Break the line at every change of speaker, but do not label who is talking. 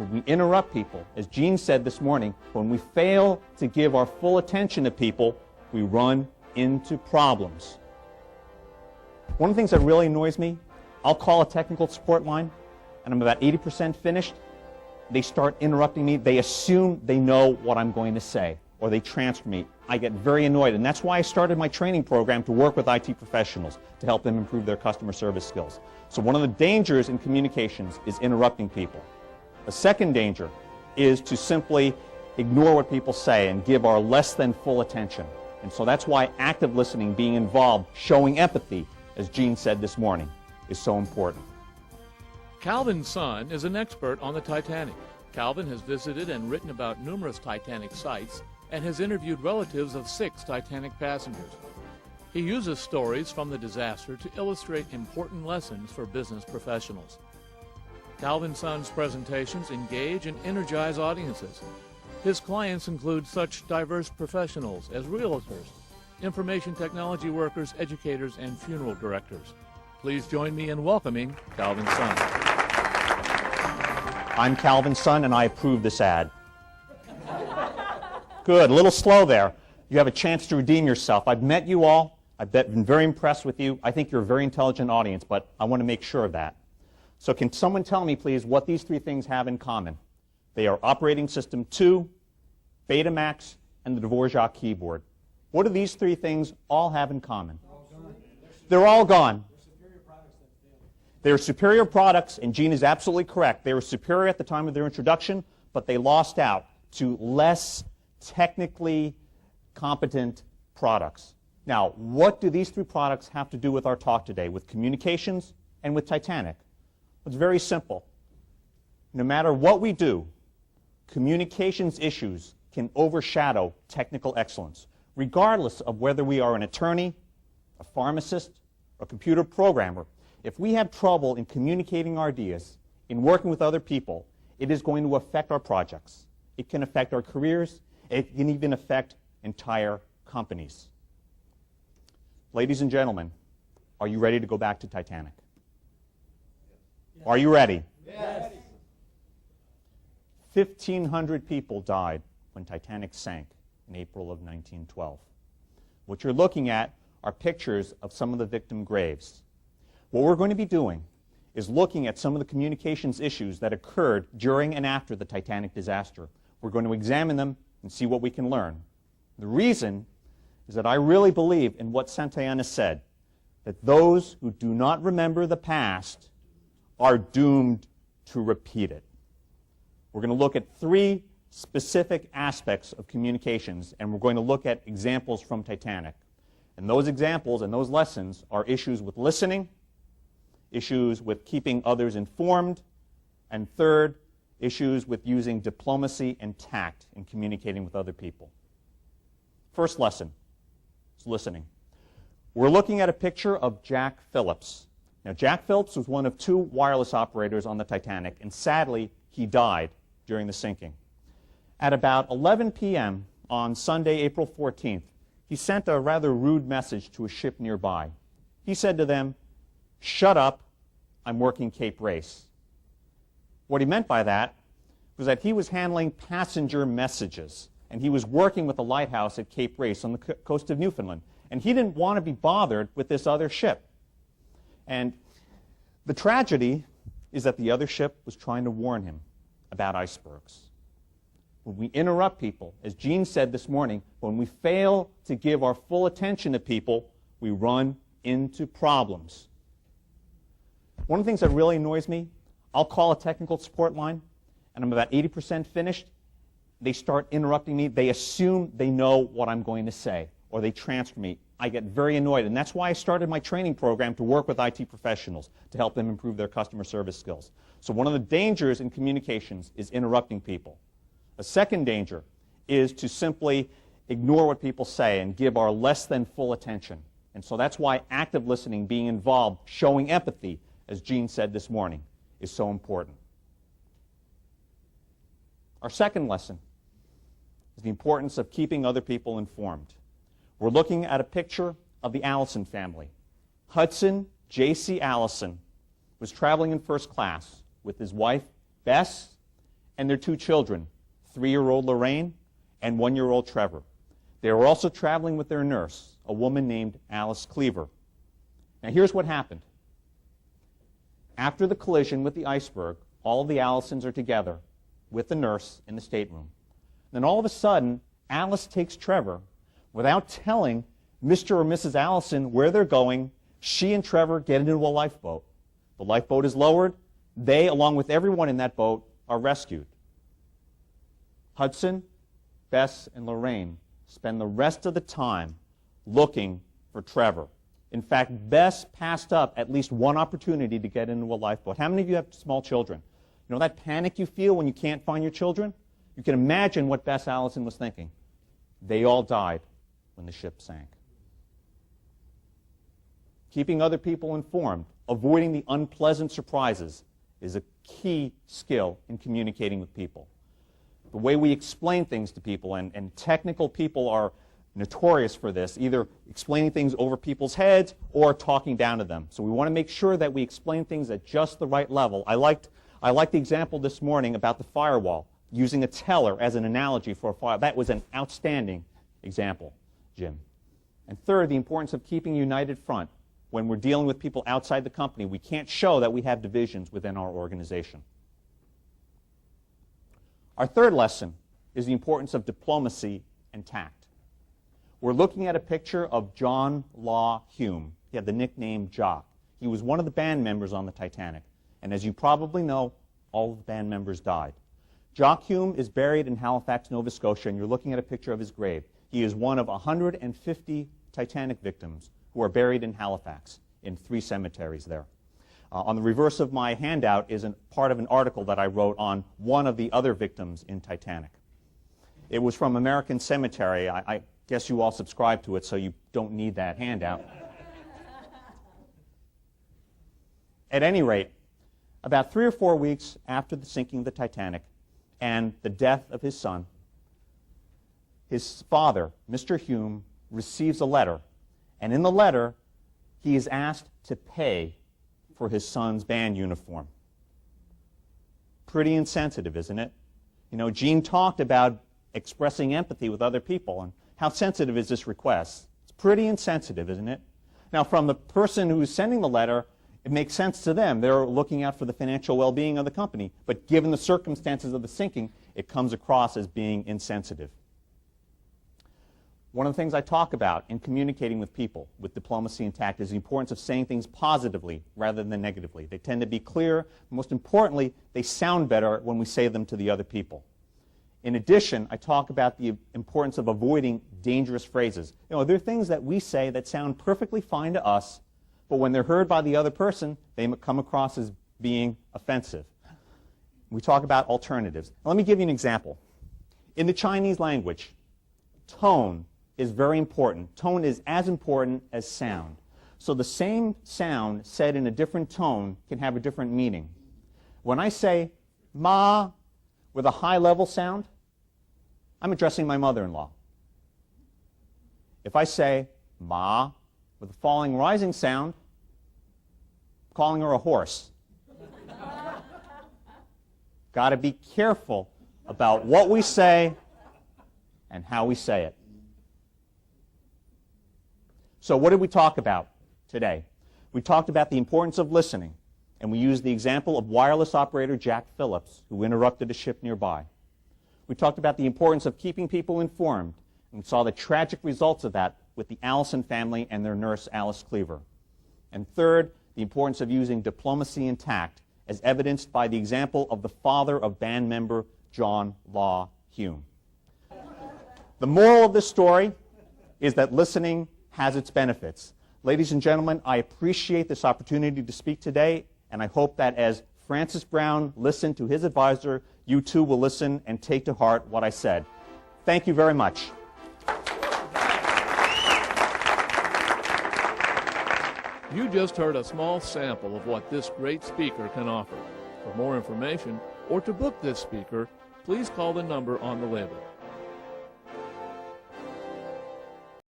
When we interrupt people, as Gene said this morning, when we fail to give our full attention to people, we run into problems. One of the things that really annoys me, I'll call a technical support line, and I'm about 80% finished. They start interrupting me. They assume they know what I'm going to say, or they transfer me. I get very annoyed, and that's why I started my training program to work with IT professionals to help them improve their customer service skills. So one of the dangers in communications is interrupting people. A second danger is to simply ignore what people say and give our less than full attention. And so that's why active listening, being involved, showing empathy, as Gene said this morning, is so important.
Calvin Sun is an expert on the Titanic. Calvin has visited and written about numerous Titanic sites and has interviewed relatives of 6 Titanic passengers. He uses stories from the disaster to illustrate important lessons for business professionals. Calvin Sun's presentations engage and energize audiences. His clients include such diverse professionals as realtors, information technology workers, educators, and funeral directors. Please join me in welcoming Calvin Sun.
I'm Calvin Sun, and I approve this ad. Good, a little slow there. You have a chance to redeem yourself. I've met you all. I've been very impressed with you. I think you're a very intelligent audience, but I want to make sure of that. So can someone tell me, please, what these 3 things have in common? They are Operating System 2, Betamax, and the Dvorak keyboard. What do these 3 things all have in common? They're all gone. They're superior products, and Gene is absolutely correct. They were superior at the time of their introduction, but they lost out to less technically competent products. Now, what do these 3 products have to do with our talk today, with communications and with Titanic? It's very simple. No matter what we do, communications issues can overshadow technical excellence, regardless of whether we are an attorney, a pharmacist, a computer programmer. If we have trouble in communicating our ideas, in working with other people, it is going to affect our projects. It can affect our careers. It can even affect entire companies. Ladies and gentlemen, are you ready to go back to Titanic? Yes. Are you ready?
Yes.
1,500 people died when Titanic sank in April of 1912. What you're looking at are pictures of some of the victim graves. What we're going to be doing is looking at some of the communications issues that occurred during and after the Titanic disaster. We're going to examine them and see what we can learn. The reason is that I really believe in what Santayana said, that those who do not remember the past are doomed to repeat it. We're going to look at 3 specific aspects of communications, and we're going to look at examples from Titanic. And those examples and those lessons are issues with listening, issues with keeping others informed, and third, issues with using diplomacy and tact in communicating with other people. First lesson is listening. We're looking at a picture of Jack Phillips. Now, Jack Phillips was one of 2 wireless operators on the Titanic, and sadly, he died during the sinking. At about 11 p.m. on Sunday, April 14th, he sent a rather rude message to a ship nearby. He said to them, "Shut up, I'm working Cape Race." What he meant by that was that he was handling passenger messages, and he was working with the lighthouse at Cape Race on the coast of Newfoundland, and he didn't want to be bothered with this other ship. And the tragedy is that the other ship was trying to warn him about icebergs. When we interrupt people, as Gene said this morning, when we fail to give our full attention to people, we run into problems. One of the things that really annoys me, I'll call a technical support line, and I'm about 80% finished. They start interrupting me. They assume they know what I'm going to say, or they transfer me. I get very annoyed, and that's why I started my training program to work with IT professionals to help them improve their customer service skills. So one of the dangers in communications is interrupting people. A second danger is to simply ignore what people say and give our less than full attention. And so that's why active listening, being involved, showing empathy, as Gene said this morning, is so important. Our second lesson is the importance of keeping other people informed. We're looking at a picture of the Allison family. Hudson J.C. Allison was traveling in first class with his wife, Bess, and their 2 children, 3-year-old Lorraine and 1-year-old Trevor. They were also traveling with their nurse, a woman named Alice Cleaver. Now here's what happened. After the collision with the iceberg, all of the Allisons are together with the nurse in the stateroom. Then all of a sudden, Alice takes Trevor without telling Mr. or Mrs. Allison where they're going. She and Trevor get into a lifeboat. The lifeboat is lowered. They, along with everyone in that boat, are rescued. Hudson, Bess, and Lorraine spend the rest of the time looking for Trevor. In fact, Bess passed up at least one opportunity to get into a lifeboat. How many of you have small children? You know that panic you feel when you can't find your children? You can imagine what Bess Allison was thinking. They all died when the ship sank. Keeping other people informed, avoiding the unpleasant surprises, is a key skill in communicating with people. The way we explain things to people, and technical people are notorious for this, either explaining things over people's heads or talking down to them. So we want to make sure that we explain things at just the right level. I liked the example this morning about the firewall, using a teller as an analogy for a fire. That was an outstanding example, Jim. And third, the importance of keeping a united front. When we're dealing with people outside the company, we can't show that we have divisions within our organization. Our third lesson is the importance of diplomacy and tact. We're looking at a picture of John Law Hume. He had the nickname Jock. He was one of the band members on the Titanic. And as you probably know, all of the band members died. Jock Hume is buried in Halifax, Nova Scotia, and you're looking at a picture of his grave. He is one of 150 Titanic victims who are buried in Halifax in 3 cemeteries there. On the reverse of my handout is part of an article that I wrote on one of the other victims in Titanic. It was from American Cemetery. I guess you all subscribe to it, so you don't need that handout. At any rate, about 3 or 4 weeks after the sinking of the Titanic and the death of his son, his father, Mr. Hume, receives a letter. And in the letter, he is asked to pay for his son's band uniform. Pretty insensitive, isn't it? You know, Gene talked about expressing empathy with other people, and how sensitive is this request? It's pretty insensitive, isn't it? Now, from the person who's sending the letter, it makes sense to them. They're looking out for the financial well-being of the company. But given the circumstances of the sinking, it comes across as being insensitive. One of the things I talk about in communicating with people with diplomacy and tact is the importance of saying things positively rather than negatively. They tend to be clear. Most importantly, they sound better when we say them to the other people. In addition, I talk about the importance of avoiding dangerous phrases. You know, there are things that we say that sound perfectly fine to us, but when they're heard by the other person, they come across as being offensive. We talk about alternatives. Now, let me give you an example. In the Chinese language, tone is very important. Tone is as important as sound. So the same sound said in a different tone can have a different meaning. When I say ma with a high-level sound, I'm addressing my mother-in-law. If I say ma with a falling rising sound, I'm calling her a horse. Got to be careful about what we say and how we say it. So what did we talk about today? We talked about the importance of listening, and we used the example of wireless operator Jack Phillips, who interrupted a ship nearby. We talked about the importance of keeping people informed, and we saw the tragic results of that with the Allison family and their nurse, Alice Cleaver. And third, the importance of using diplomacy and tact, as evidenced by the example of the father of band member John Law Hume. The moral of this story is that listening has its benefits. Ladies and gentlemen, I appreciate this opportunity to speak today, and I hope that as Francis Brown listened to his advisor, you too will listen and take to heart what I said. Thank you very much.
You just heard a small sample of what this great speaker can offer. For more information or to book this speaker, please call the number on the label.